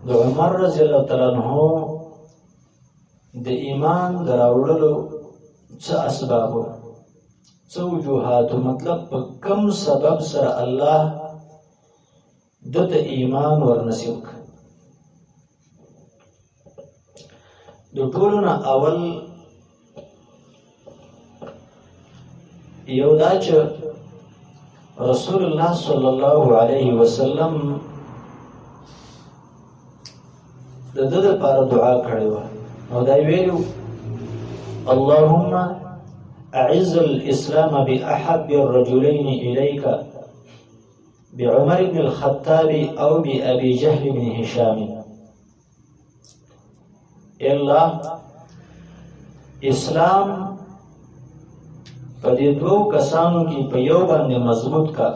د عمر رضی الله تعالی عنہ د ایمان دراوړلو څه اسبابو څه وجوهاتو، مطلب په کم سبب سره الله د ایمان ورنصیب کړ. د ټولو نه اول یو دا چې رسول الله صلی الله علیه وسلم د ده لپاره دعا کړې وه او دا یې ویلي اللهم اعز الاسلام باحب الرجلين اليك بعمر بن الخطاب او بابي جهل بن هشام. الله اسلام په دې دوو کسانو کې په یو باندې مضبوط کا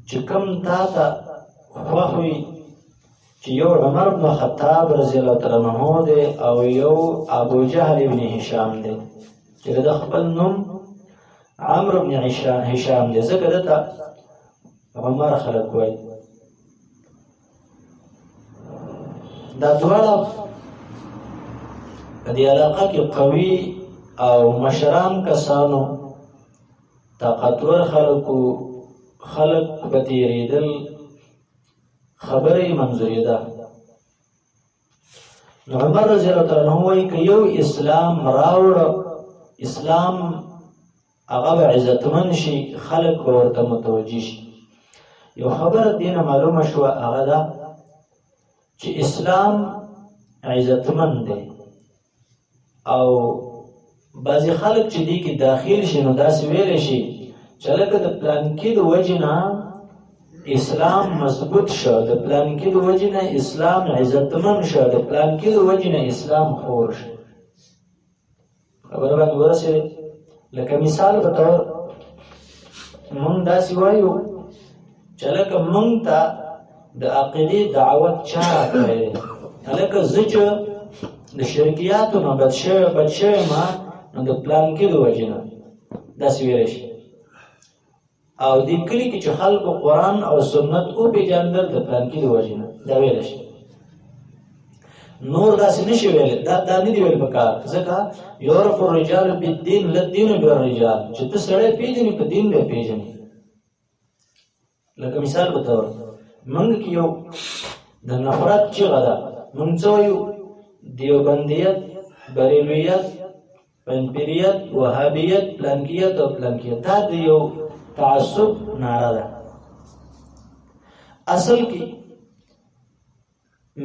چې کوم تا ته خوښ وي، چې یو عمر بن خطاب رضی الله تعالی عنہ دی او یو ابو جهل بن هشام دی چې د خپل نوم عمرو بن هشام دی، ځکه دته عمر خلک وایي. دا دواړه په دې علاقه کې قوي او مشران کسانو، طاقتور خلق به تېرېدل، خبرې منظورېده. نو عمر رضی الله تعالی عنہ وایي که یو اسلام راوړه، اسلام هغه به عزتمن شي، خلق به ورته متوجه شي. یو خبره دینه معلومه شوه، هغه ده چې اسلام عزتمن دی او بعضې خلک چې دې کې داخل شي نو داسې ویلی شي چې لکه د پلانکي د وجې نه اسلام مضبوط شو، د پلانکي د وجې نه اسلام عزتمن شو، د پلانکي د وجې نه اسلام خور شو. خبره باندې ورسېدې. لکه مثال په طور مونږ داسې وایو چې لکه مونږ ته د عقیدې دعوت چا راکړی دی، لکه زه چې د شرکیاتو نه بد شوی ما نو د پلانکي د وجې نه داسې ویلی شي. او دې کلي کې چې خلکو قرآن او سنت وپېژندل د پلانکي د وجې نه دا ویلی شي. نور داسې نشي ویلی، دا نه دي ویل پکار، ځکه یعرف الرجال بالدین لا الدین بالرجال، چې ته سړی پېژنې په دین به پېژنې. لکه مثال په طور موږ کې یو د نفرت چیغه ده، موږ څه وایو؟ دیوبندیت، بریلویت، پنځپیریت، وهابیت، پلانکیت او پلانکیت، دا د یو تعصب ناره ده. اصل کې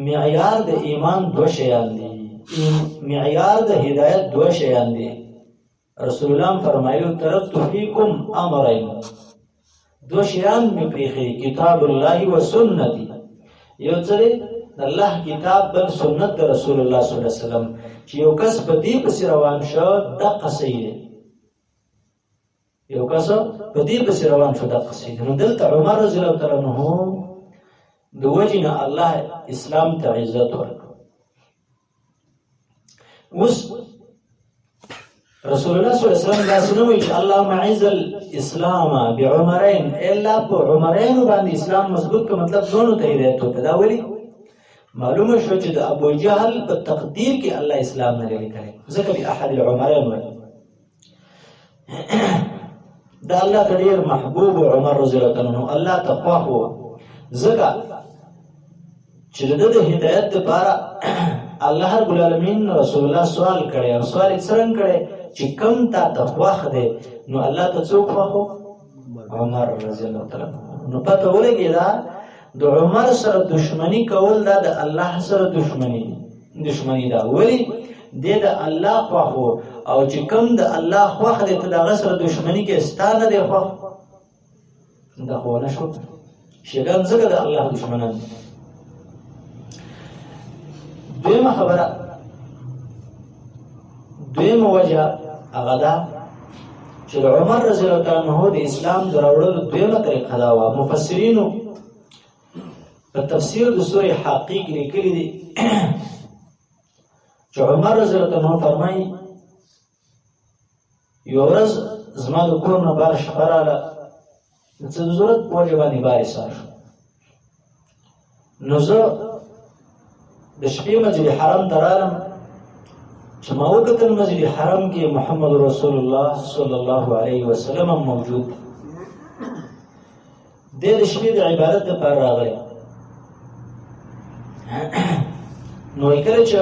معیار د ایمان دو شیان دي، معیار د هدایت دو شیان دي. رسول الله فرمایلو ترکت فیکم امرین، دو شیان می پریخي، کتاب الله و سنتي. یو څه د الله کتاب بل سنت د رسول الله صلی الله علیه وسلم، چې یو کس په دې پسې روان شو دقه صحیح دی، یو کس په دې پسې روان شو دقه صحیح دی. نو دلته عمر رضی الله تعالی عنہ د وجې نه الله اسلام ته عزت ورکړ. اوس رسول الله صلی الله علیه وسلم داسې نه وایي چې اللهم اعز الاسلام بعمرین، الا په عمرینو باندې اسلام مضبوط که مطلب دونو ته هدایت وکړه. دا ولې؟ معلومه شو چې د ابو جهل په تقدیر کې الله اسلام نه دی لیکلی، ځکه به احد العمرین وایي. دا الله ته ډېر محبوب عمر رضی الله عنه، الله ته خوښ و، ځکه چې د ده د هدایت دپاره الله رب العالمین رسول الله سوال کړی، او سوال یې څرنګه کړی چې کوم تا ته خوښ دی، نو الله ته څوک خوښ و؟ عمر رضی الله تعالی عنه. نو پته ولګېده د عمر سره دشمني کول دا د الله سره دشمني ده. ولې؟ دی د الله خوښ و، او چې کوم د الله خوښ دی ته د هغه سره دشمني کې ستا نه دی خوښ، دا خو ونه شو. شیطان ځکه د الله دشمنان دي. دویمه خبره، دویمه وجه هغه ده چې د عمر رضی الله تعالی عنہ د اسلام د راوړلو دویمه طریقه دا وه. مفسرینو په تفسیر د سورې حاقې کې لیکلي دي چې عمر رضی الله عنه فرمایي یو ورځ زما د کور نه بار شپه راغله، د څه د ضرورت په وجه باندې بار ایسار شو. نو زه د شپې مسجد حرم ته رالم چې ما وکتل مسجد حرم کې محمد رسول الله صلی الله علیه وسلم موجود دی د شپې د عبادت لپاره راغلی نو کله چې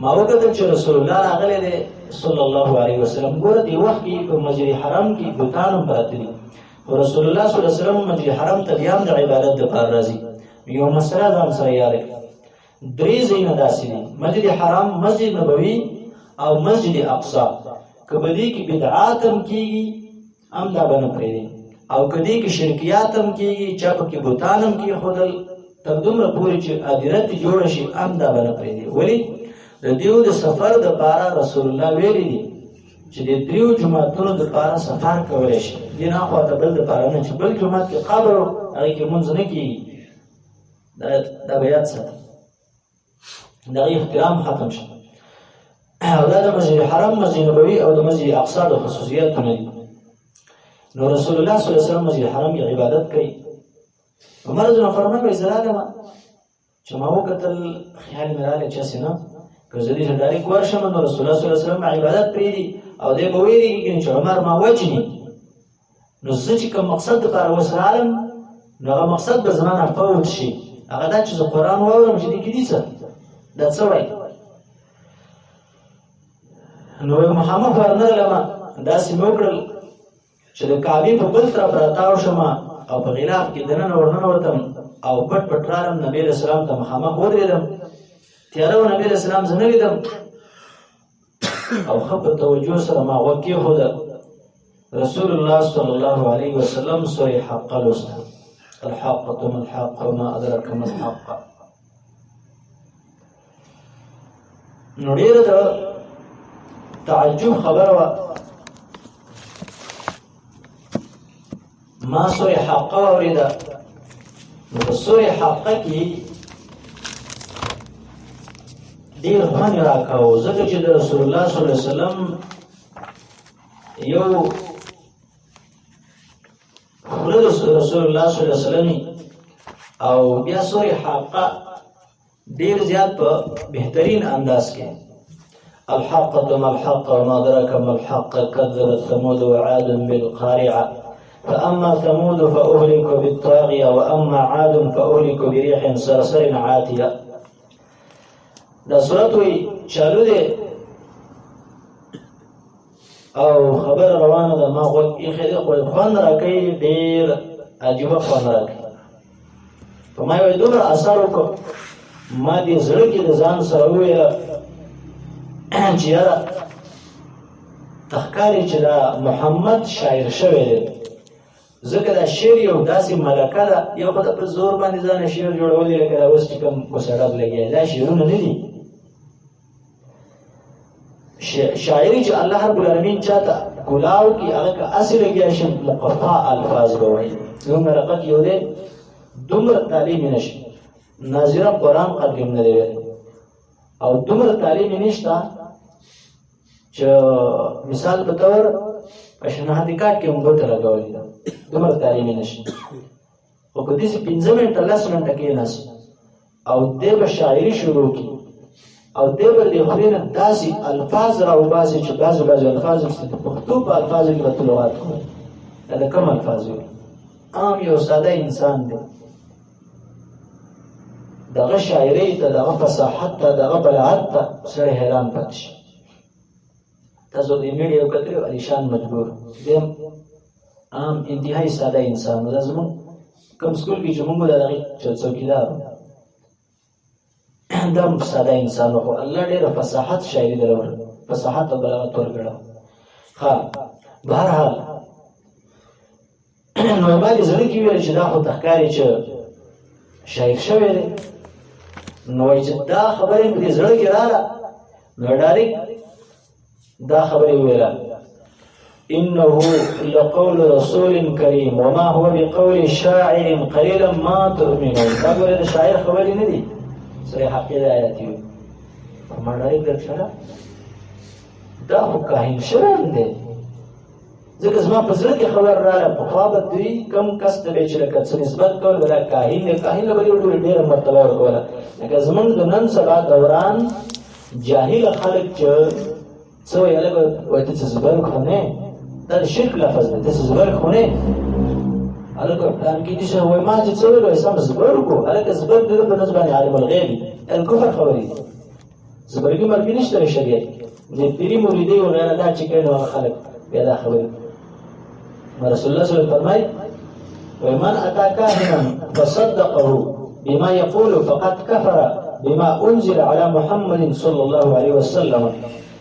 ما وکتل چې رسول الله راغلی دی صلی الله علیه وسلم ګوره دې وخت کې په مسجد حرم کې بوتان هم پراته دي خو رسول الله صلی الله علیه وسلم مسجد حرم ته بیا هم د عبادت لپاره راځي یو مسله ځان سره یاد کړه درې ځایونه داسې دي مسجد حرام مسجد نبوي او مسجد اقصی که په دې کې بدعات هم کېږي هم دا به نه پرېږدي او که دې کې شرکیات هم کېږي چا پکې بوتان هم کېښودل تر دومره پورې چې عادرت جوړه شي هم دا به نه پرېږدي ولې د دیو د سفر دپاره رسول الله ویلي دي چې د دریو جوماتونو دپاره سفر کولی شي دې نه خواته بل دپاره نه چې بل جومات کې قبر هغې کې لمونځ نه کېږي دا به یاد ساتي د هغې احترام ختم شي او دا د مسجد حرم مسجد نبوي او د مسجد اقصی د خصوصیاتونه دي نو رسول الله صلی الله علیه وسلم مسجد حرم کې عبادت کوي عمر رضی الله عنه فرمایي زه راغلم چې ما وکتل خیال مې راغلی چې هسې نه که زه دې ډایرکټ ورشم نو رسول الله صلی الله علیه وسلم عبادت پرېږدي او دی به ویرېږي چې عمر ما وجني نو زه چې کوم مقصد دپاره اوس رالم نو هغه مقصد به زما نه فوت شي هغه دا چې زه قرآن واورم چې دې کې دي څه دا څه وایي نو مخامخ ورنغلمه داسې مې وکړل چې د کعبې په بل طرف راتاو شم او په غلاف کې دننه ورننوتم او پټ پټ رالم نبي علیه السلام ته مخامخ ودرېدم تیاره و نبي علیه السلام زه نه لیدم او ښه په توجه سره ما غوږ کېښوده رسول الله صلی الله علیه وسلم سورې حقه لوسته الحقة ما الحق وما أدرك ما الحق نو ډېره د تعجب خبره وه ما سورې حقه واورېده نو په سورې حقه کې ډېر خوند یې راکاوه ځکه چې د رسول الله صلی الله علیه وسلم یو خوله د رسول الله صلی الله علیه وسلم او بیا سورې حقه ډېر زیات په بهترین انداز کې الحقة ما الحق وما أدراك ما الحق كذبت ثمود وعاد بالقارعة فأما ثمود فأهلكوا بالطاغية وأما عاد فأهلكوا بريح صرصر عاتية دا صورت وی چالو دی او خبر روانه ده ما غوږ ایښی دی خو خوند راکوي ډېر عجیبه خوند راکوي په ما یې دومره اثر وکړو ما دې زړه کې د ځان سره وویله چې یاره ته ښکاري چې دا محمد شاعر شوی دی ځکه دا شعر یو داسې ملکه ده یو خو د په زور باندې ځانه شعر جوړول دي لکه دا اوس چې کوم کوسړب لګیا دا شعرونه نه دي شاعري چې الله رب العالمین چاته ګلاو کې هغه که اصل لګیا شي مقفع الفاظ به وایي زموږ رقت یو دی دومره تعلیم یې نشي ناظره قرآن قدر نه دی او دومره تعلیم یې نشته چې مثال په طور په شناختی کارت کې هم ګوته لګولې ده دومره تعلیم یې نشي خو که داسې 15 منټه 10 منټه کېناست او دی به شاعري شروع کړي او دی به له خولې نه داسې الفاظ راوباسي چې بعضې الفاظ د پښتو په الفاظو کې به تلغات کړو دا د کوم الفاظ وي عام یو ساده انسان دی دغه شاعرۍ ته دغه فصاحت ته دغه بلاغت ته سړی حیران پاتې شي تاسو د میډیا یو کتلي علیشان مجبور دی عام انتهایی ساده انسان و دا زموږ کوم سکول کې چې موږ د هغې څوکیدار دا هم ساده انسان و خو الله ډېره فصاحت شاعري در فصاحت او بلاغت ورکړه ښه بهرحال نو ما دې زړه کې ویل چې دا خو ته ښکاري چې شاعر شوی دی نو وایي چې دا خبرې مې دې زړه کې راغله نو ډایرکټ دا خبرې وویله إنه لقول رسول كريم وما هو بقول شاعر قليلا ما تؤمنون دا ګوره د شاعر خبرې نه دي سورې حقې د آیات وي ما ډایرکټ درشله دا خو کاهن شوی دی ځکه زما په زړه کې خبر راغله پخوا به دوی کم کس ته به چې لکه څه نسبت کول به دا کاهن دی کاهن له به ډېره مرتبه ورکوله لکه زمونږ د نن سبا دوران جاهل خلک چې څه وایي هلکه وایي ته څه زبرګ خو نه دا د شرک لفظ دی ته څه زبرګ خو نه هلکه پلان کې دي چې وایي ما چې څه ویل وایي سم زبرګ و هلکه زبرګ د ده په نظر باندې عالم الغیب الکفر خبرې دي زبرګي مرګي نشته د شریعت د پیري مریدۍ وغیره دا چې کوي نو هغه خلک بیا دا خبرې رسول الله صلی الله علیه وسلم فرمایي ومن اتى كاهنا فصدقه بما يقول فقد كفر بما انزل على محمد صلى الله عليه وسلم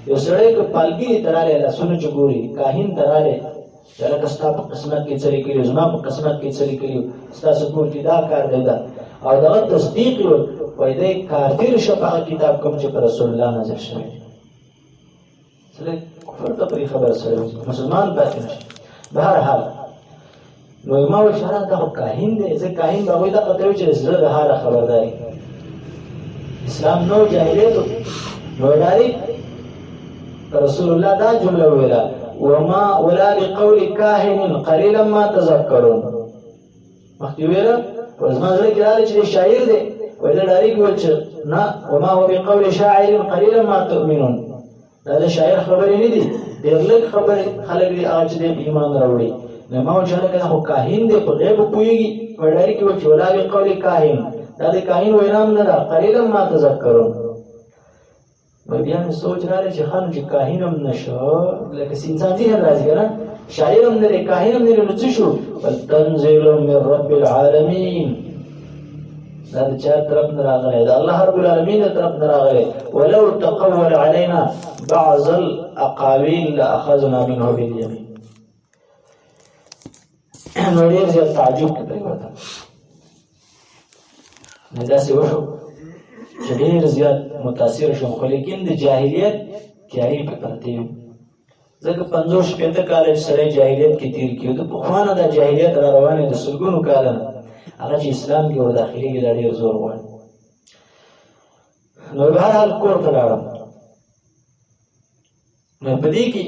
یو سړی که پالګي تراله لاسونه چې ګوري کاهن تراله لکه ستا په قسمت کې څه لیکلي زما په قسمت کې څه لیکلي ستاسو کور کې دا کار دی دا او دغه تصدیق وایي دی کافر شو په هغه کتاب کوم چې په رسول الله نازل شوی سړی کفر ته پرې خبر سره مسلمان پاتې نشي بهرحال نو ما وایي چې دا خو کاهن دی زه کاهن به هغوی دغه ته وایي چې زړه د حاله خبرداری اسلام نو جاهلیت نو ډایرکټ رسول الله دا جمله ویلا ولا بقول كاهن قليلا ما تذكرون مخکې ویلا زما زړه کې راغلی چې شاعر دی وایي دا ډایرکټ ویل چې نه وما هو بقول شاعر قليلا ما تؤمنون دا د شاعر خبرې نه دي ډېر لږ خبرې خلک دي هغه چې دی ایمان راوړي نو ما وایي چې هلکه دا خو کاهن دی په غیب پوهېږي وایي ډایرکټ ویل چې ولا بقول کاهن دا د کاهن وینا هم نه ده قلیلا ما تذکرون نو بیا مې سوچ راغلی چې ښه نو چې کاهن هم نه شو لکه انسان ذهن راځي که نه شاعر هم نه دی کاهن هم نه دی نو څه شو بل تنزیل من رب العالمین دا د چا طرف نه راغلی د الله رب العالمین د طرف نه راغلی ولو تقول علینا بعض الاقاویل لاخذنا منه بالیمین نو ډېر زیات تعجب کې پرېوته نو داسې وشو چې ډېر زیات متاثر شوم خو لیکن د جاهلیت کیاري په پرتې وي ځکه 50-50 کاله چې سړی جاهلیت کې تېر کړي د پخوا نه دا جاهلیت را روان دی د سلګونو کاله نه هغه چې اسلام کې ورداخلېږي دا ډېر زور غواړي نو بهرحال کور ته لاړم نو په دې کې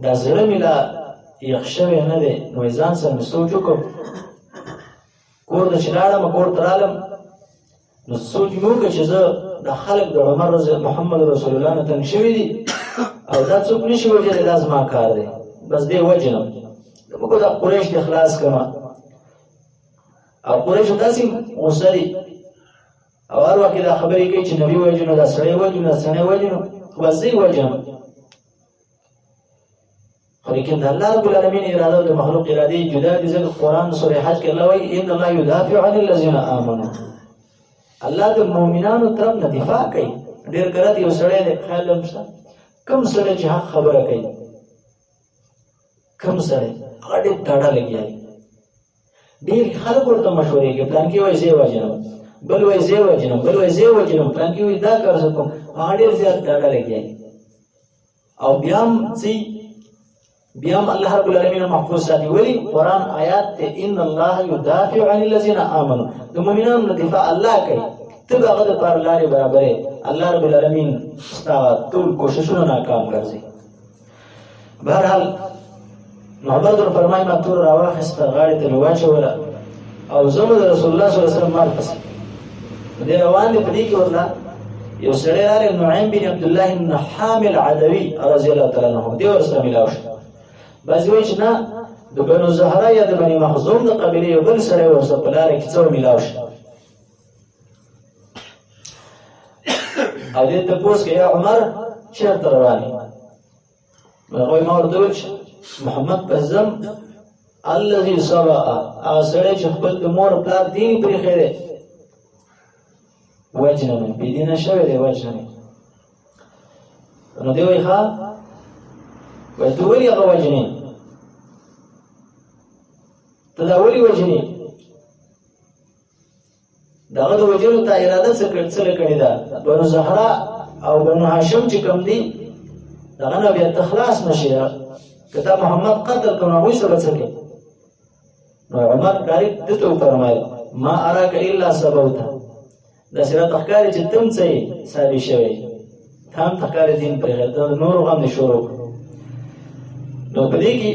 دا زړه مې لا یخ شوی نه دی نو ځان سره مې سوچ وکړم کور ته چې لاړم کور ته رالم نو سوچ مې وکړ چې زه دا خلک د عمر محمد رسول الله نه تنګ شوي دي او دا څوک نشي وجلی دا زما کار دی بس دې وجنم موږ دا قریش دې خلاص کړم او قریش داسې غوسه دي او هر وخت دا خبرې کوي چې نبي وجنو دا سړی وجنو دا سړی وجنو خو بس دې وجنم لیکن الله رب العالمین اراده او د مخلوق اراده جدا دي ځکه قرآن سورې حج کې الله وایي ان الله يدافع عن الذين آمنوا الله د مؤمنانو طرف نه دفاع کوي ډېر کله یو سړی دی خیال لمسه کم سړی چې حق خبره کوي کم سړی هغه ډېر ډاډه لګیا وي ډېر خلک ورته مشورې کوي پلان کې وایي زه وژنم بل وایي زه وژنم بل وایي زه وژنم پلان کې وایي دا کار زه کوم هغه ډېر زیات ډاډه لګیا وي او بیا هم بیا هم الله رب العالمین محفوظ ساتي ولي قرآن آیات ته ان الله يدافع عن الذين آمنوا د مؤمنانو دفاع الله کوي ته به هغه دپاره لارې برابرې الله رب العالمین ستا ټول کوششونه ناکام ګرځي بهرحال نو عبد فرمایي ما تور راواخېسته غاړې ته مې واچوله او زه مو د رسول الله صلی الله علیه وسلم مال پسې دې روان دي په دې کې ورله یو سړی راغی نعیم بن عبدالله بن حامل عدوي رضی الله تعالی عنه دې ورسره میلاو شو بعضې وایي چې نه د بنو زهره یا د بني مخزوم د قبیلې یو بل سړی ورسره په لاره کې څه میلاو شو او دې تپوس کې یا عمر چېرته روان یې هغه وایي ما ورته وویل چې محمد پزم الذي سبق هغه سړی چې خپل د مور پلار دین پرېښی دی وجنه مې بېدینه شوی دی وجنه مې نو دی وایي ښه وایي ته ولې هغه وجنې ته دا ولې وجنې د هغه د وجلو تا اراده څه کړې ده بنو زهرا او بنو هاشم چې کوم دي د هغه نه بیا ته خلاص نه شې که تا محمد قتل کړو نو هغوی سره څه کوې نو عمر ډایرکټ ده ته وفرمایل ما اراک الا سبوته داسې راته ښکاري چې ته هم څه یې ثابت شوی ته هم ته ښکاري دین پرېښی ته نورو غم دې شروع کړو نو په دې کې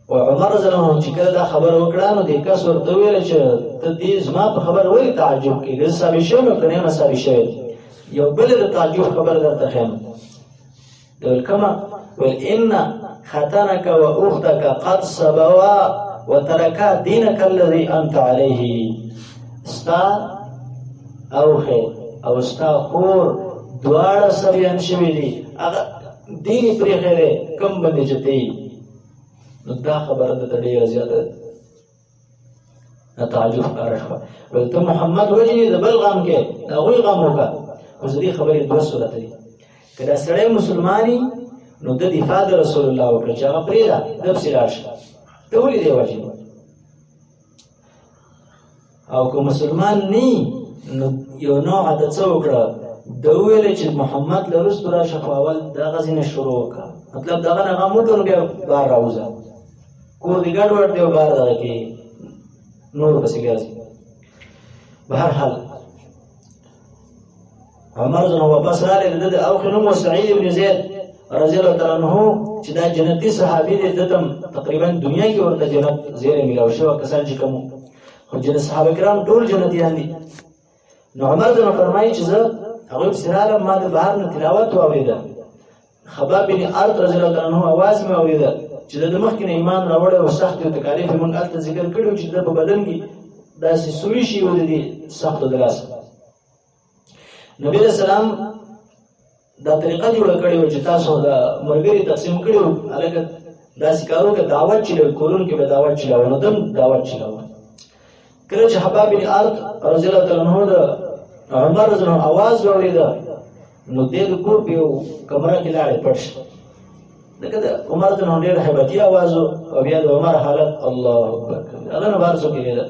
عمر رضی الله عنه چې کله دا خبر وکړه نو دې کس ورته ویل چې ته دې زما په خبر ولې تعجب کوې؟ زه ثابت شوی نو که نه یم ثابت شوی. یو بل د تعجب خبر درته ښیم. ویل کومه؟ ویل ان ختنک و اختک قد صبوا وترکا دینک الذي انت علیه. ستا اوښې او ستا خور دواړه سریان شوي دي، هغه دین یې پرېښی دی کوم باندې چې ته یې. نو دا خبره درته ډېره زیاته تعجب ښکاره شوه. ویل ته محمد وجنې د بل غم کې د هغوی غم وکړه. اوس د دې خبرې دوه صورته دي. که دا سړی مسلماني نو د دفاع د رسول الله وکړه چې هغه پرېږده ده پسې لاړ شه، ته ولې دی وجنې؟ او که مسلمان نه نو یو نوعه د څه وکړه؟ ده وویل چې محمد له وروستو راشه، خو اول دغه ځینې شروع وکړه. مطلب دغه نه غم وکړه نو بیا بار راوځه، کور دې ګډ وډ دی او بار دغه کې نور پسې ګرځي. بهرحال عمر رضی الله واپس راغی. د ده اوښې نوم و سعید بن زید رضی الله تعالی عنه چې دا جنتي صحابي دی. ده ته تقریبا دنیا کې ورته جنت زیری میلاو شوی کسان چې کوم خو صحابه کرام ټول جنتیان دي. نو عمر رضی الله فرمایي چې زه هغوی پسې رالم، ما د بهر نه تلاوت واورېده. خباب بن ارت رضی الله تعالی عنه اواز مې واورېده چې د مخکې نه ایمان راوړی او سخت یو تکالیف یې موږ هلته ذکر کړي وو چې د په بدن کې داسې سوي شي و د دې سختو د لاسه. نبي علیه السلام دا طریقه جوړه کړې وه چې تاسو د ملګري تقسیم کړي وو، هلکه داسې کار وکړه دعوت چلاوي، کورونو کې به دعوت چلاوه. نو دم دعوت چلاوه. کله چې حباب بن ارت رضی الله تعالی عنه د عمر رضی الله اواز واورېده نو دې د کور په یو کمره کې لاړې پټ شه. لکه د عمر رضی الله ډېر هیبتي اواز و او بیا د عمر حالت الله اکبر کوي، هغه نه بهر څوک کېده.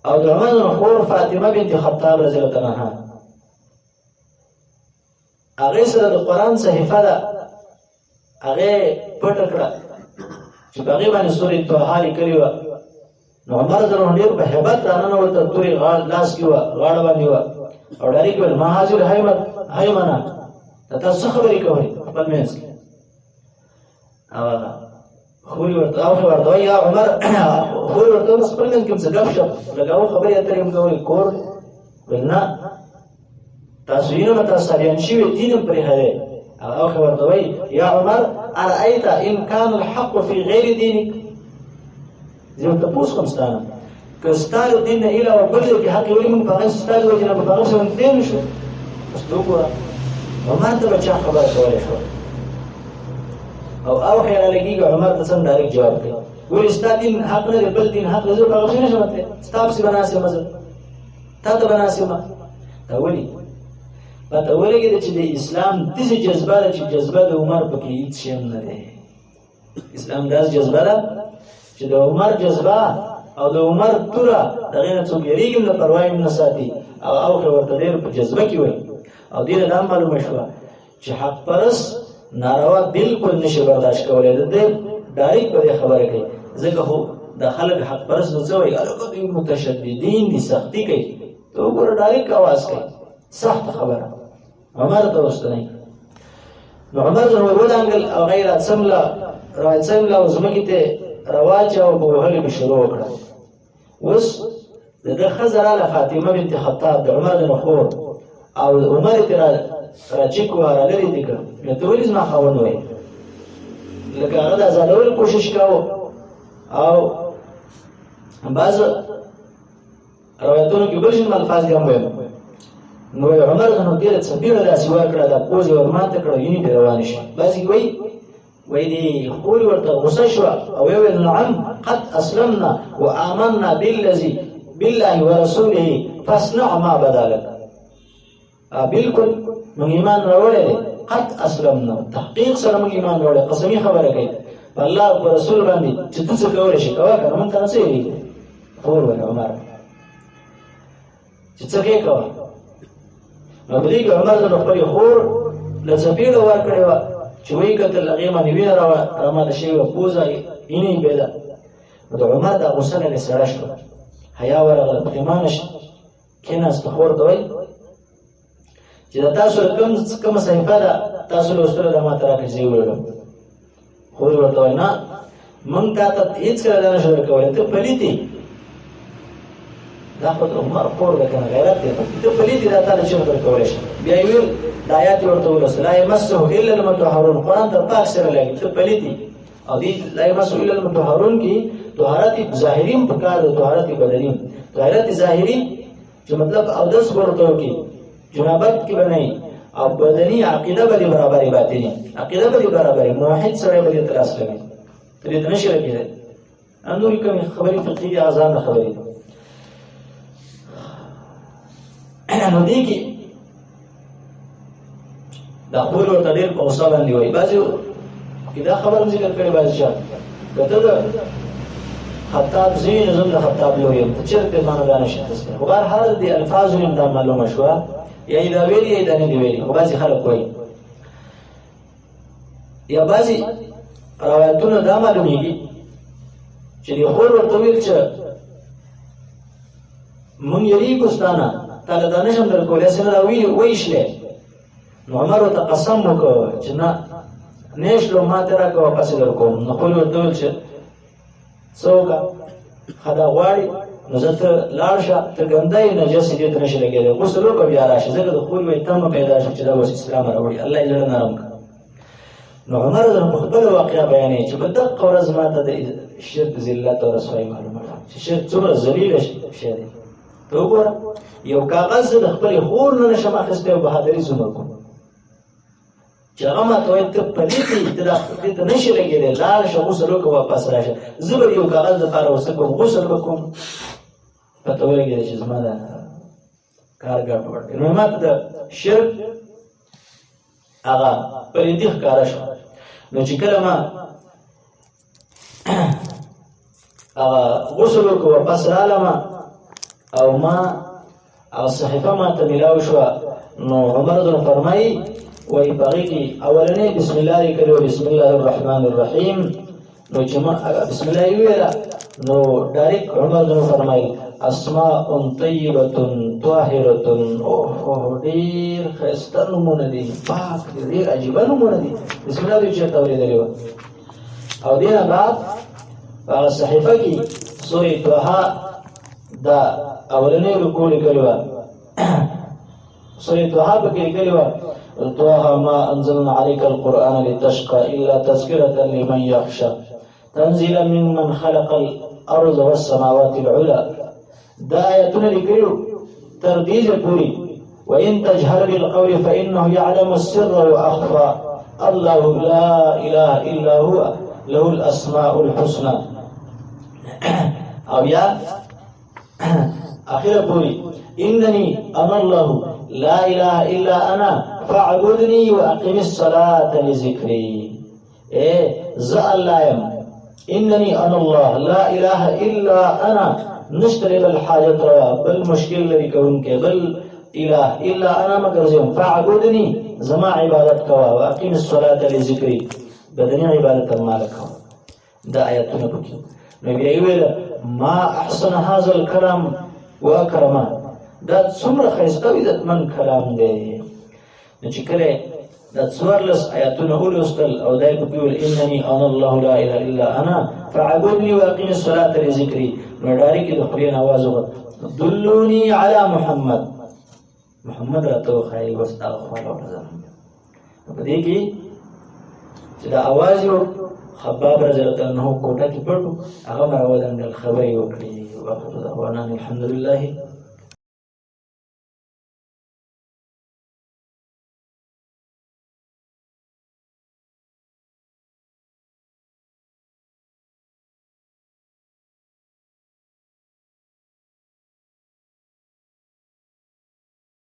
او د عمر رضی الله خور فاطمه بنت خطاب رضی الله تعالی عنها هغې سره د قرآن صحیفه ده، هغې پټه کړه چې په هغې باندې سورې طه لیکلې وه. نو عمر رضی الله ډېر په هیبت راننوته، تورې لاس کې وه، غاړه باندې وه، او ډایرکټ ویل ما هذه الهیمنه، دا تاسو څه خبرې کوئ خپل منځ کې؟ خوري ورته وایي یا عمر، خوري ورته وایي خپل منځ کې څه ګپ شپ لګوو، خبرې اترې هم کوئ، کور؟ ویل نه، تاسو یې نه تاسو سریان شوي دین هم پرېښی دی. هغه ورته وایي یا عمر ارأیت ان کان الحق فی غیر دینک. زه یو تپوس کوم ستا نه، که ستا د دین نه علاوه بل ځای کې حق ولې موږ په هغه ستا د وجې نه په هغه پسې باندې تېر نه شو؟ اوس ته وګوره عمر ته به چا خبره کولی شوه؟ او اوښې رالګېږي عمر ته سم ډایرکټ جواب کوي، ولې ستا دین حق نه دی بل دین حق دی، زه په هغه پسې نه شم تللی، ستا پسې به ناست یم، زه تا ته به ناست یم. دا ولې؟ پته ولګېده چې د اسلام داسې جذبه ده چې جذبه د عمر پکې هېڅ شی هم نه دی. اسلام داسې جذبه ده چې د عمر جذبه او د عمر توره د هغې نه څوک یېرېږي هم نه، پروا یې هم نه ساتي. او اوښې ورته ډېر په جذبه کې وایي. او دې نه دا معلومه شوه چې حق پرست ناروا بالکل نشي برداشت کولی، د دې ډایرکټ په دې خبره کوي. ځکه خو د خلک حق پرست نو څه وایي؟ هلکه دوی متشددین دي، سختي کوي. ته وګوره ډایرکټ اواز کوي، سخته خبره. عمر ته وستنی. نو عمر ته ودانګل او غیر څمله راڅمله او ځمکې ته رواچه او په وهلې به شروع وکړه. اوس د ده ښځه راله فاطمه بنت خطاب د عمر د خور او عمر یې ترې راچیک وه، رالرې دې کړ. نو ته ولې زما خاوند وایې؟ لکه هغه د ازادولو کوشش کاوه. او بعض روایتونو کې بل شان الفاظ دې هم ویل. نو عمر نو ډېره څپېړه داسې ورکړه، دا پوز یې ورماته کړه، وینې پرې روانې شوې. بعضې وایي دې خورې ورته غوسه شوه او ویل نعم قد اسلمنا وآمنا بالله ورسوله فاصنع ما بدا لك. بالکل موږ ایمان راوړی دی، قد اسلمنا، تحقیق سره موږ ایمان راوړی، قسمي خبره کوي په الله او په رسول باندې چې ته څه کولی شي کوه، که نه موږ ته نه څه یېرېږي. خور ویل عمر چې څه کې کوه. نو په دې کې عمر ته خپلې خور له څپېړه ورکړې وه چې ویې کتل هغې باندې وینه راماته شوې وه، پوزه وینې یې بېده. نو د عمر دا غوسه نه سړه شوه، حیا ورغله، پښېمانه شوه، کېناسته. خور ته وایي چې د تاسو کومه صحیفه ده تاسو لوستره د ما ترا کې زی وړم خو ورته نه مونږ ته هیڅ کله نه شو کولای ته پلیتی دا خو عمر خور ده کنه غیرت دی ته پلیتی دا تعالی چې ورکولای شي بیا ویل د آیات ورته ورسره لا یمسه الا المطهرون قرآن ته پاک سره لګي ته پلیتی او دې لا یمسه الا المطهرون کې طهارت ظاهریم په کار د طهارت بدنیم طهارت ظاهری چې مطلب او دس ورته کې جنابت کې بنئ او بدنی عقیده به برابرې باطنی عقیده به برابرې موحد سره به اعتراض لګي ته دې نشي لګي اندوري کوم خبرې فقهي اذان خبرې نو دې کې دا خور ورته ډېر په اوسه باندې وایي بعضې دا خبره ذکر کړې بعضې شا که ته خطاب زوی نظم د خطاب لوی یم ته چېرته مانا دا نشي اخیستی خو بهرحال د الفاظو یم دا معلومه شوه یا یې دا ویلي یا یې دا نه دي ویلي خو بعضې خلک وایي یا بعضې روایتونه دا معلومیږي چې د خور ورته ویل چې مونږ یریږو ستا نه تعالی دا نشم درکولی هسې نه دا ویشلی نو عمر ورته قسم وکړ چې نه نیشلو ما ته راکړه واپس یې درکوم نو خپل ورته ویل چې څه وکړه ښه دا غواړې نو زه ته لاړ شه ته ګنده یې نجس یې دې ته نشي لګېدی غسل وکړه بیا راشي ځکه د خور وایي تمه پیدا شي چې دا اوس اسلام راوړي الله یې زړه نرم کړه نو عمر رضی په خپله واقعه بیانوي چې په دقه ورځ ما ته د شرک ذلت او رسوایي معلومه شوه چې شرک څومره ذلیله شی دی ته وګوره یو کاغذ د خپلې خور نه نشم اخیستی او بهادري زما کوم چې هغه ماته وایي ته پلیتې ته دې ته نشي لګېدی لاړ شه غسل وکړه واپس راشه زه به یو کاغذ دپاره ورڅه کوم غسل به کوم پته ولګېده چې زما دا کار ګډوډ دی نو ما ته د شرک هغه پلیتي ښکاره شوه نو چې کله ما هغه غسل وکړه واپس رالم او ما هغه صحیفه ما ته میلاو شوه نو عمر رضی فرمایي وایي په هغې کې اولنۍ بسم الله یې کړې وه بسم الله الرحمن الرحیم نو چې ما بسم الله یې وویله نو ډایرکټ عمر رضی فرمایي اسماء طیبة طاهرة اوه ډېر ښایسته نومونه دي پاک دي ډېر عجیبه نومونه دي بسم الله دوی چېرته اورېدلې وه او دې نه بعد په هغه صحیفه کې سورې طه دا اولنۍ رکوع لیکلې وه سورې طه پکې لیکلې وه طه ما انزلنا عليك القرآن لتشقى إلا تذكرة لمن يخشى تنزيلا ممن خلق الأرض والسماوات العلى دا آیتونه لیکلو تر دې پورې وإن تجهر بالقول فإنه يعلم السر وأخفى الله لا إله إلا هو له الأسماء الحسنى او یا آخر پوری إنني أنا الله لا إله إلا أنا فاعبدني وأقم الصلاة لذكري ذا الله يم إنني أنا الله لا إله إلا أنا نشتري بالحاجة روا بالمشكل لري كونك بل إله إلا أنا مكرزيهم فاعبدني زما عبادت كوا وأقم الصلاة لذكري بدني عبادة مالك دا آياتنا بكي نبي أيوه ما أحسن هذا الكلام وأكرمه دا څومره ښایسته عزتمن کلام دی نو چې کله دا څوارلس آیاتونه ولوستل او دا یې پکې ویل انني انا الله لا اله الا انا فاعبدني واقم الصلاه لذکري نو ډایرکټ د خپل اواز وکړ دلوني علی محمد راته وښایي وستا خپل ورځم په دې کې چې دا اواز یو خباب رضی الله عنه کوټه کې پټو هغه راوځندل خبرې وکړي واخر دعوانا الحمد لله